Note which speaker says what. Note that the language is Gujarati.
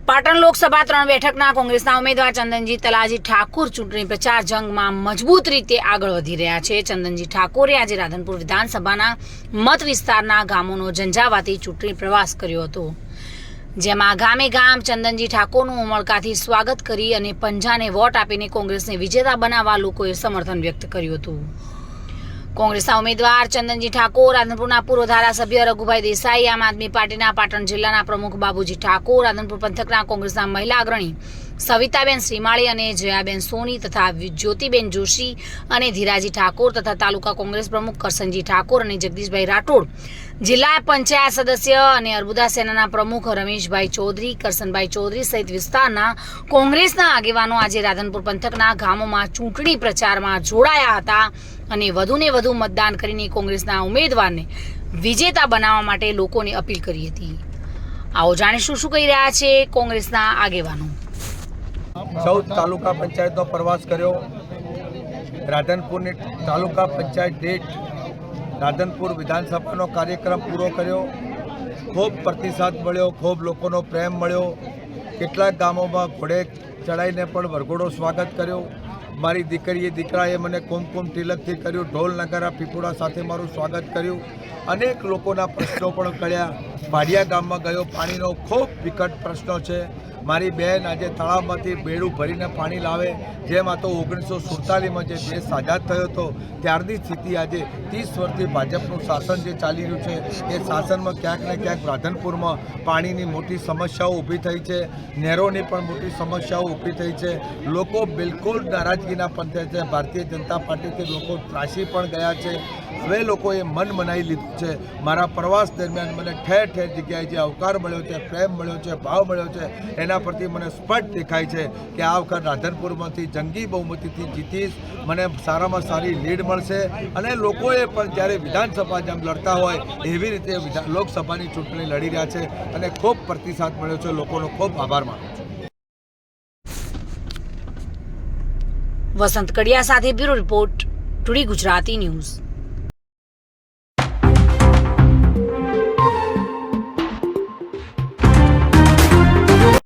Speaker 1: પાટણ લોકસભા 3 બેઠકના કોંગ્રેસના ઉમેદવાર ચંદનજી તલાજી ઠાકોર ચૂંટણી પ્રચાર જંગમાં મજબૂત રીતે આગળ વધી રહ્યા છે। ચંદનજી ઠાકોરે આજે રાધનપુર વિધાનસભાના મત વિસ્તારના ગામોનો ઝંઝાવાતી ચૂંટણી પ્રવાસ કર્યો હતો, જેમાં ગામે ગામ ચંદનજી ઠાકોરનું ઉમળકાથી સ્વાગત કરી અને પંજાને વોટ આપીને કોંગ્રેસને વિજેતા બનાવવા લોકોએ સમર્થન વ્યક્ત કર્યું હતું। કોંગ્રેસના ઉમેદવાર ચંદનજી ઠાકોર, રાધનપુરના પૂર્વ ધારાસભ્ય રઘુભાઈ દેસાઈ, આમ આદમી પાર્ટીના પાટણ જિલ્લાના પ્રમુખ બાબુજી ઠાકોર, રાધનપુર પંથકના કોંગ્રેસના મહિલા અગ્રણી સવિતાબેન શ્રીમાળી અને જયાબેન સોની તથા જ્યોતિબેન જોશી અને ધીરાજી ઠાકોર તથા તાલુકા કોંગ્રેસ પ્રમુખ કરસનજી ઠાકોર અને જગદીશભાઈ રાઠોડ, જિલ્લા પંચાયત સદસ્ય અને અર્બુદા સેનાના પ્રમુખ રમેશભાઈ ચૌધરી, કરસનભાઈ ચૌધરી સહિત વિસ્તારના કોંગ્રેસના આગેવાનો આજે રાધનપુર પંથકના ગામોમાં ચૂંટણી પ્રચારમાં જોડાયા હતા અને વધુને વધુ મતદાન કરીને કોંગ્રેસના ઉમેદવારને વિજેતા બનાવવા માટે લોકોને અપીલ કરી હતી। આવો જાણીશું શું કહી રહ્યા છે કોંગ્રેસના આગેવાનો।
Speaker 2: 14 તાલુકા પંચાયતનો પ્રવાસ કર્યો। રાધનપુરની તાલુકા પંચાયત દીઠ રાધનપુર વિધાનસભાનો કાર્યક્રમ પૂરો કર્યો। ખૂબ પ્રતિસાદ મળ્યો, ખૂબ લોકોનો પ્રેમ મળ્યો। કેટલાક ગામોમાં ઘોડે ચડાવીને પણ વરઘોડો સ્વાગત કર્યો। મારી દીકરીએ દીકરાએ મને કુમકુમ તિલકથી કર્યું, ઢોલ નગારા પીપુડા સાથે મારું સ્વાગત કર્યું। અનેક લોકોના પ્રશ્નો પણ કર્યા। ભાડિયા ગામમાં ગયો, પાણીનો ખૂબ વિકટ પ્રશ્નો છે। મારી બહેન આજે તળાવમાંથી બેડું ભરીને પાણી લાવે, જેમ આ તો 1947માં જે દેશ આઝાદ થયો હતો ત્યારની સ્થિતિ આજે 30 વર્ષથી ભાજપનું શાસન જે ચાલી રહ્યું છે એ શાસનમાં ક્યાંક ને ક્યાંક રાધનપુરમાં પાણીની મોટી સમસ્યાઓ ઊભી થઈ છે, નહેરોની પણ મોટી સમસ્યાઓ ઊભી થઈ છે। લોકો બિલકુલ નારાજગીના પંથે છે। ભારતીય જનતા પાર્ટીથી લોકો ત્રાસી પણ ગયા છે। હવે લોકોએ મન મનાવી લીધું છે। મારા પ્રવાસ દરમિયાન મને ઠેર ઠેર જગ્યાએ જે આવકાર મળ્યો છે, પ્રેમ મળ્યો છે, ભાવ મળ્યો છે, એના પરથી મને સ્પષ્ટ દેખાય છે કે આ વખત રાધનપુરમાંથી જંગી બહુમતીથી જીતીશ, મને સારામાં સારી લીડ મળશે અને લોકોએ પણ જ્યારે વિધાનસભા જેમ લડતા હોય એવી રીતે લોકસભાની ચૂંટણી લડી રહ્યા છે અને ખૂબ પ્રતિસાદ મળ્યો છે। લોકોનો ખૂબ આભાર માનું છું।
Speaker 1: વસંત કડિયા સાથે bureau report, today Gujarati news.